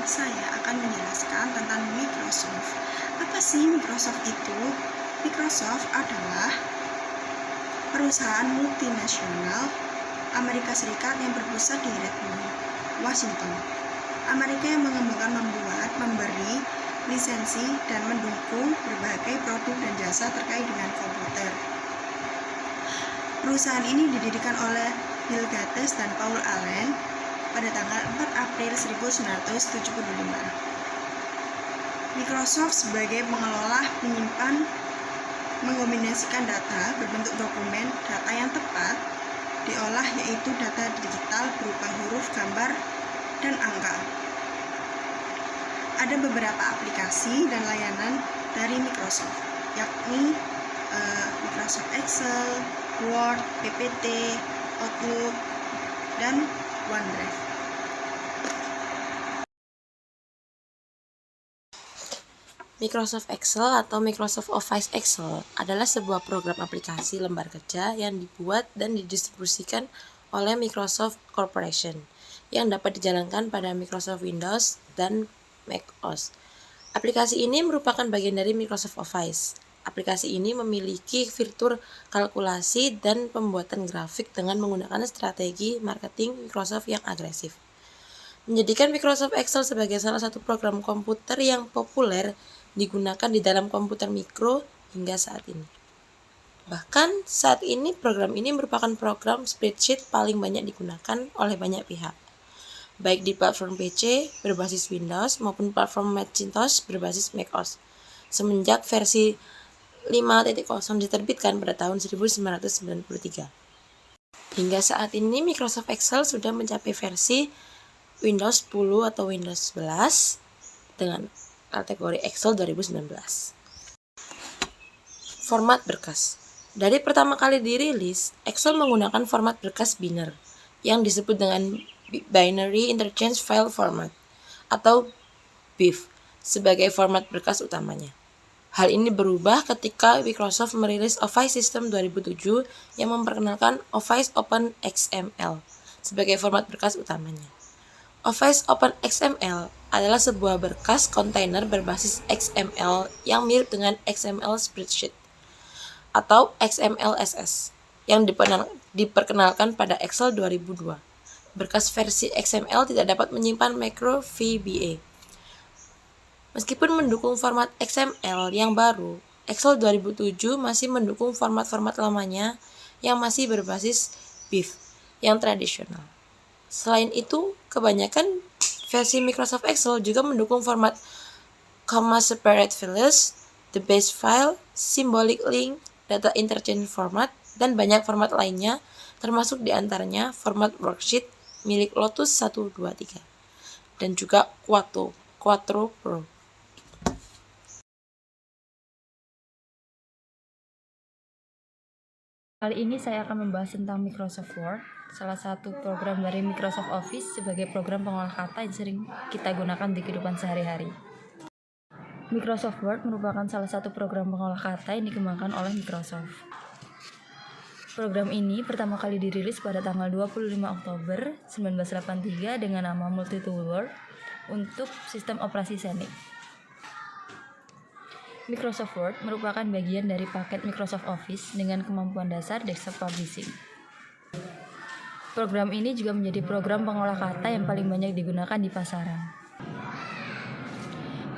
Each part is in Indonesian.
saya akan menjelaskan tentang Microsoft. Apa sih Microsoft itu? Microsoft adalah perusahaan multinasional Amerika Serikat yang berpusat di Redmond, Washington. Amerika yang mengembangkan, membuat, memberi lisensi, dan mendukung berbagai produk dan jasa terkait dengan komputer. Perusahaan ini didirikan oleh Bill Gates dan Paul Allen pada tanggal 4 April 1975. Microsoft sebagai pengelola menyimpan, mengombinasikan data berbentuk dokumen. Data yang tepat diolah yaitu data digital berupa huruf, gambar, dan angka. Ada beberapa aplikasi dan layanan dari Microsoft, yakni Microsoft Excel, Word, PPT, Outlook, dan OneDrive. Microsoft Excel atau Microsoft Office Excel adalah sebuah program aplikasi lembar kerja yang dibuat dan didistribusikan oleh Microsoft Corporation yang dapat dijalankan pada Microsoft Windows dan Mac OS. Aplikasi ini merupakan bagian dari Microsoft Office. Aplikasi ini memiliki fitur kalkulasi dan pembuatan grafik dengan menggunakan strategi marketing Microsoft yang agresif, menjadikan Microsoft Excel sebagai salah satu program komputer yang populer digunakan di dalam komputer mikro hingga saat ini. Bahkan saat ini program ini merupakan program spreadsheet paling banyak digunakan oleh banyak pihak, baik di platform PC berbasis Windows maupun platform Macintosh berbasis Mac OS, semenjak versi 5.0 diterbitkan pada tahun 1993. Hingga saat ini Microsoft Excel sudah mencapai versi Windows 10 atau Windows 11 dengan kategori Excel 2019. Format berkas. Dari pertama kali dirilis, Excel menggunakan format berkas binary yang disebut dengan Binary Interchange File Format atau BIF sebagai format berkas utamanya. Hal ini berubah ketika Microsoft merilis Office System 2007 yang memperkenalkan Office Open XML sebagai format berkas utamanya. Office Open XML adalah sebuah berkas kontainer berbasis XML yang mirip dengan XML Spreadsheet atau XMLSS yang diperkenalkan pada Excel 2002. Berkas versi XML tidak dapat menyimpan makro VBA. Meskipun mendukung format XML yang baru, Excel 2007 masih mendukung format-format lamanya yang masih berbasis BIF yang tradisional. Selain itu, kebanyakan versi Microsoft Excel juga mendukung format comma separate files, the base file, symbolic link, data interchange format, dan banyak format lainnya, termasuk diantaranya format worksheet milik Lotus 123 dan juga Quattro Pro. Kali ini saya akan membahas tentang Microsoft Word, salah satu program dari Microsoft Office sebagai program pengolah kata yang sering kita gunakan di kehidupan sehari-hari. Microsoft Word merupakan salah satu program pengolah kata yang dikembangkan oleh Microsoft. Program ini pertama kali dirilis pada tanggal 25 Oktober 1983 dengan nama Multitool Word untuk sistem operasi XENIX. Microsoft Word merupakan bagian dari paket Microsoft Office dengan kemampuan dasar desktop publishing. Program ini juga menjadi program pengolah kata yang paling banyak digunakan di pasaran.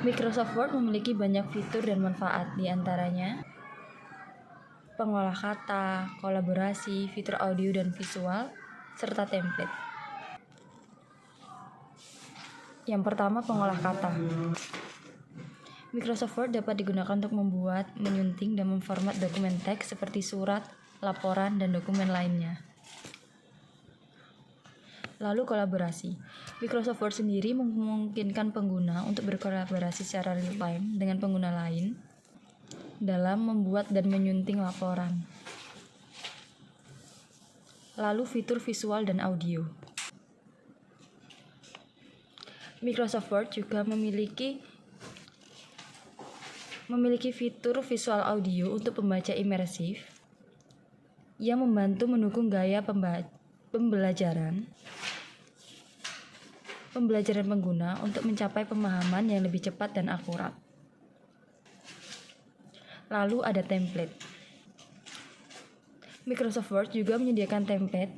Microsoft Word memiliki banyak fitur dan manfaat, di antaranya pengolah kata, kolaborasi, fitur audio dan visual, serta template. Yang pertama, pengolah kata. Microsoft Word dapat digunakan untuk membuat, menyunting, dan memformat dokumen teks seperti surat, laporan, dan dokumen lainnya. Lalu kolaborasi. Microsoft Word sendiri memungkinkan pengguna untuk berkolaborasi secara real-time dengan pengguna lain dalam membuat dan menyunting laporan. Lalu fitur visual dan audio. Microsoft Word juga memiliki fitur visual audio untuk pembaca imersif yang membantu mendukung gaya pembelajaran pembelajaran pengguna untuk mencapai pemahaman yang lebih cepat dan akurat. Lalu ada template. Microsoft Word juga menyediakan template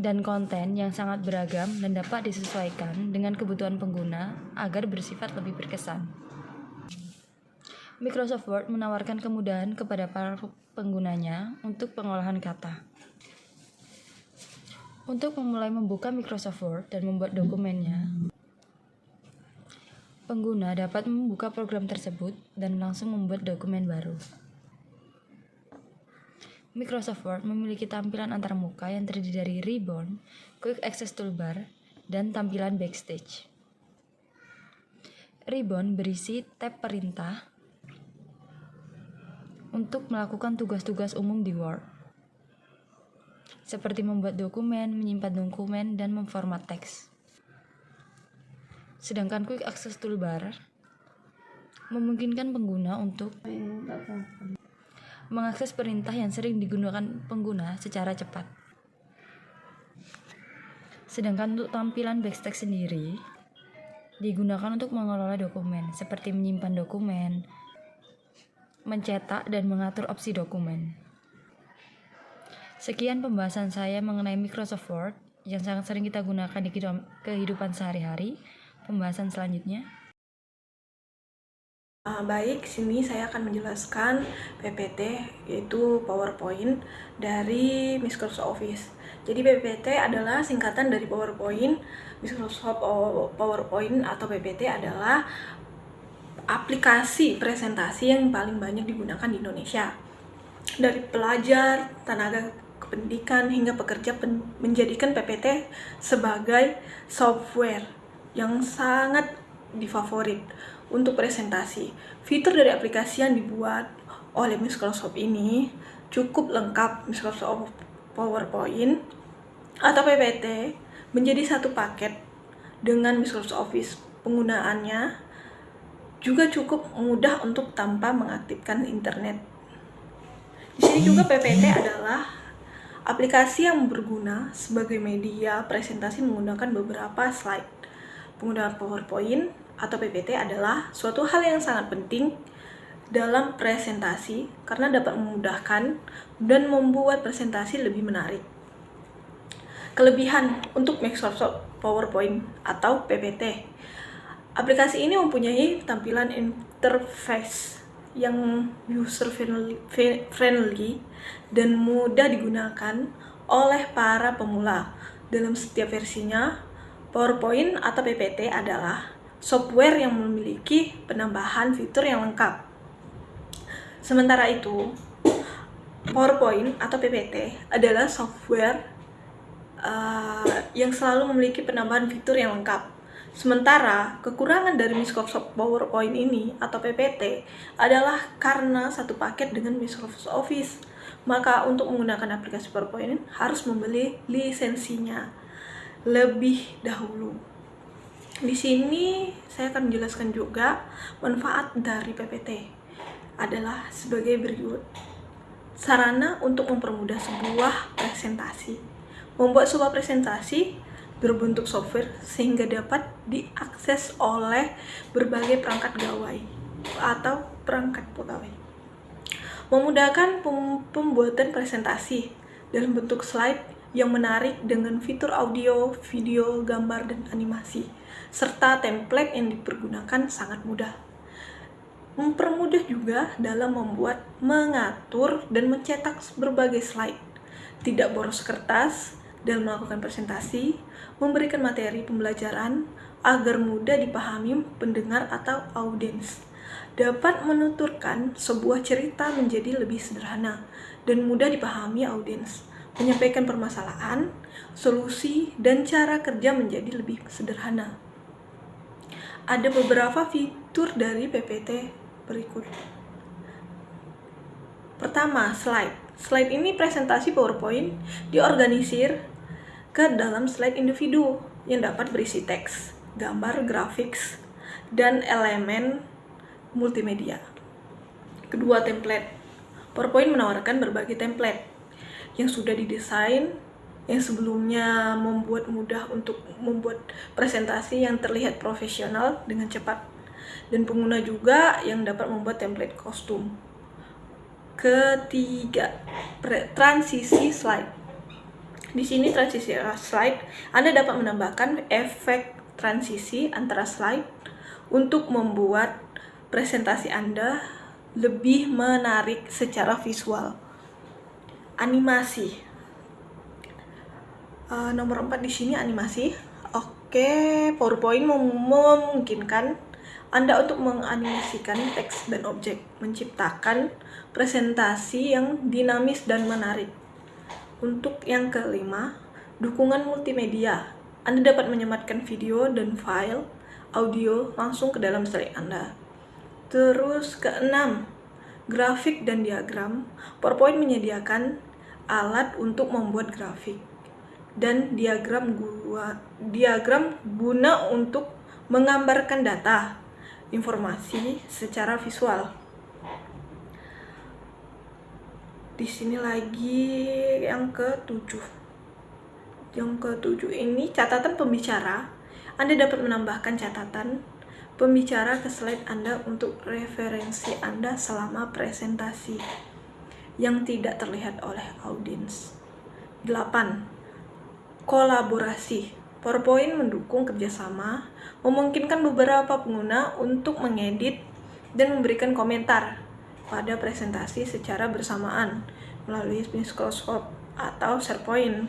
dan konten yang sangat beragam dan dapat disesuaikan dengan kebutuhan pengguna agar bersifat lebih berkesan. Microsoft Word menawarkan kemudahan kepada para penggunanya untuk pengolahan kata. Untuk memulai membuka Microsoft Word dan membuat dokumennya, pengguna dapat membuka program tersebut dan langsung membuat dokumen baru. Microsoft Word memiliki tampilan antarmuka yang terdiri dari ribbon, quick access toolbar, dan tampilan backstage. Ribbon berisi tab perintah untuk melakukan tugas-tugas umum di Word, seperti membuat dokumen, menyimpan dokumen, dan memformat teks. Sedangkan quick access toolbar memungkinkan pengguna untuk mengakses perintah yang sering digunakan pengguna secara cepat. Sedangkan untuk tampilan backstage sendiri digunakan untuk mengelola dokumen, seperti menyimpan dokumen, mencetak, dan mengatur opsi dokumen. Sekian pembahasan saya mengenai Microsoft Word yang sangat sering kita gunakan di kehidupan sehari-hari. Pembahasan selanjutnya. Baik, sini saya akan menjelaskan PPT, yaitu PowerPoint dari Microsoft Office. Jadi PPT adalah singkatan dari PowerPoint. Microsoft PowerPoint atau PPT adalah aplikasi presentasi yang paling banyak digunakan di Indonesia. Dari pelajar, tenaga kependidikan, hingga pekerja menjadikan PPT sebagai software yang sangat difavorit untuk presentasi. Fitur dari aplikasi yang dibuat oleh Microsoft ini cukup lengkap. Microsoft PowerPoint atau PPT menjadi satu paket dengan Microsoft Office. Penggunaannya juga cukup mudah untuk tanpa mengaktifkan internet. Di sini juga PPT adalah aplikasi yang berguna sebagai media presentasi menggunakan beberapa slide. Penggunaan PowerPoint atau PPT adalah suatu hal yang sangat penting dalam presentasi karena dapat memudahkan dan membuat presentasi lebih menarik. Kelebihan untuk Microsoft PowerPoint atau PPT. Aplikasi ini mempunyai tampilan interface yang user friendly dan mudah digunakan oleh para pemula. Dalam setiap versinya, PowerPoint atau PPT adalah software yang memiliki penambahan fitur yang lengkap. Sementara itu, PowerPoint atau PPT adalah software yang selalu memiliki penambahan fitur yang lengkap. Sementara kekurangan dari Microsoft PowerPoint ini atau PPT adalah karena satu paket dengan Microsoft Office. Maka untuk menggunakan aplikasi PowerPoint harus membeli lisensinya lebih dahulu. Di sini saya akan menjelaskan juga manfaat dari PPT adalah sebagai berikut. Sarana untuk mempermudah sebuah presentasi. Membuat sebuah presentasi berbentuk software sehingga dapat diakses oleh berbagai perangkat gawai atau perangkat pegawai. Memudahkan pembuatan presentasi dalam bentuk slide yang menarik dengan fitur audio, video, gambar, dan animasi, serta template yang dipergunakan sangat mudah. Mempermudah juga dalam membuat, mengatur, dan mencetak berbagai slide. Tidak boros kertas dalam melakukan presentasi, memberikan materi pembelajaran agar mudah dipahami pendengar atau audiens. Dapat menuturkan sebuah cerita menjadi lebih sederhana dan mudah dipahami audiens. Menyampaikan permasalahan, solusi, dan cara kerja menjadi lebih sederhana. Ada beberapa fitur dari PPT berikut. Pertama, slide. Slide ini presentasi PowerPoint diorganisir ke dalam slide individu yang dapat berisi teks, gambar, grafik, dan elemen multimedia. Kedua, template. PowerPoint menawarkan berbagai template yang sudah didesain yang sebelumnya membuat mudah untuk membuat presentasi yang terlihat profesional dengan cepat, dan pengguna juga yang dapat membuat template kostum. Ketiga, transisi slide. Di sini transisi slide, Anda dapat menambahkan efek transisi antara slide untuk membuat presentasi Anda lebih menarik secara visual. Animasi. Nomor 4 di sini animasi. Oke, PowerPoint memungkinkan Anda untuk menganimasikan teks dan objek, menciptakan presentasi yang dinamis dan menarik. Untuk yang kelima, dukungan multimedia. Anda dapat menyematkan video dan file audio langsung ke dalam slide Anda. Terus keenam, grafik dan diagram. PowerPoint menyediakan alat untuk membuat grafik dan diagram guna untuk menggambarkan data, informasi secara visual. Di sini lagi yang ketujuh. Yang ketujuh ini catatan pembicara. Anda dapat menambahkan catatan pembicara ke slide Anda untuk referensi Anda selama presentasi yang tidak terlihat oleh audiens. 8. Kolaborasi. PowerPoint mendukung kerjasama, memungkinkan beberapa pengguna untuk mengedit dan memberikan komentar pada presentasi secara bersamaan melalui Microsoft atau SharePoint.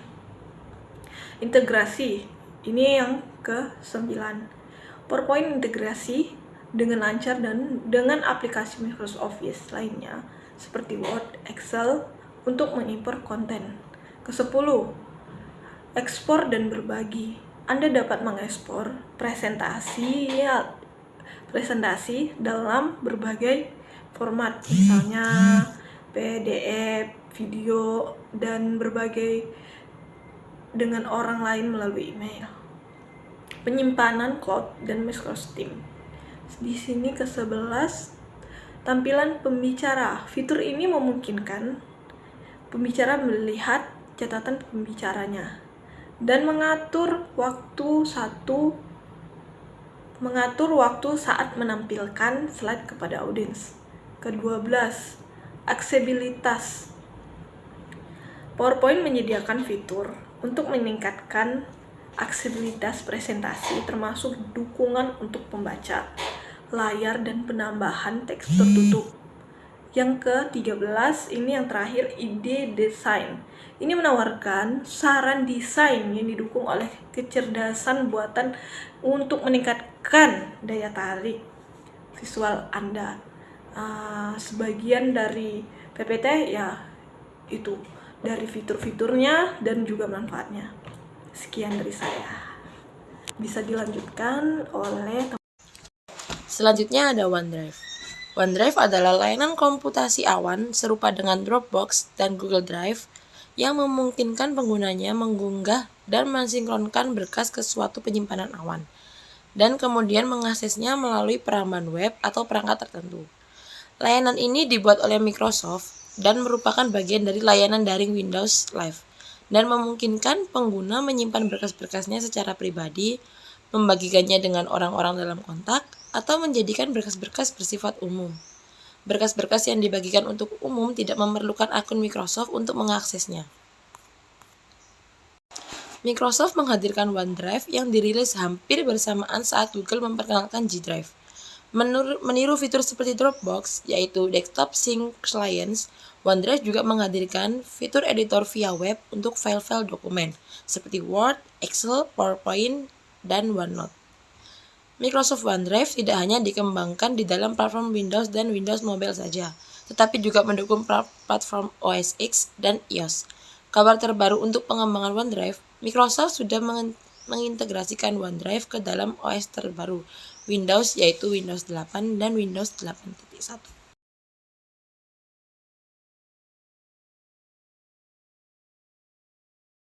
Integrasi. Ini yang ke-9. PowerPoint integrasi dengan lancar dan dengan aplikasi Microsoft Office lainnya seperti Word, Excel untuk mengimpor konten. Ke-10. Ekspor dan berbagi. Anda dapat mengekspor presentasi dalam berbagai format, misalnya PDF, video, dan berbagai dengan orang lain melalui email. Penyimpanan cloud dan Microsoft Teams. Di sini ke-11, tampilan pembicara. Fitur ini memungkinkan pembicara melihat catatan pembicaranya dan mengatur waktu saat menampilkan slide kepada audiens. Ke-12, aksesibilitas. PowerPoint menyediakan fitur untuk meningkatkan aksesibilitas presentasi, termasuk dukungan untuk pembaca layar dan penambahan teks tertutup. Yang ke-13, ini yang terakhir, ide desain. Ini menawarkan saran desain yang didukung oleh kecerdasan buatan untuk meningkatkan daya tarik visual Anda. Sebagian dari PPT ya itu dari fitur-fiturnya dan juga manfaatnya. Sekian dari saya. Bisa dilanjutkan oleh Selanjutnya ada OneDrive. OneDrive adalah layanan komputasi awan serupa dengan Dropbox dan Google Drive yang memungkinkan penggunanya mengunggah dan mensinkronkan berkas ke suatu penyimpanan awan, dan kemudian mengaksesnya melalui peramban web atau perangkat tertentu. Layanan ini dibuat oleh Microsoft dan merupakan bagian dari layanan daring Windows Live, dan memungkinkan pengguna menyimpan berkas-berkasnya secara pribadi, membagikannya dengan orang-orang dalam kontak, atau menjadikan berkas-berkas bersifat umum. Berkas-berkas yang dibagikan untuk umum tidak memerlukan akun Microsoft untuk mengaksesnya. Microsoft menghadirkan OneDrive yang dirilis hampir bersamaan saat Google memperkenalkan G Drive. Meniru fitur seperti Dropbox, yaitu Desktop Sync Clients, OneDrive juga menghadirkan fitur editor via web untuk file-file dokumen, seperti Word, Excel, PowerPoint, dan OneNote. Microsoft OneDrive tidak hanya dikembangkan di dalam platform Windows dan Windows Mobile saja, tetapi juga mendukung platform OS X dan iOS. Kabar terbaru untuk pengembangan OneDrive, Microsoft sudah mengintegrasikan OneDrive ke dalam OS terbaru Windows, yaitu Windows 8 dan Windows 8.1.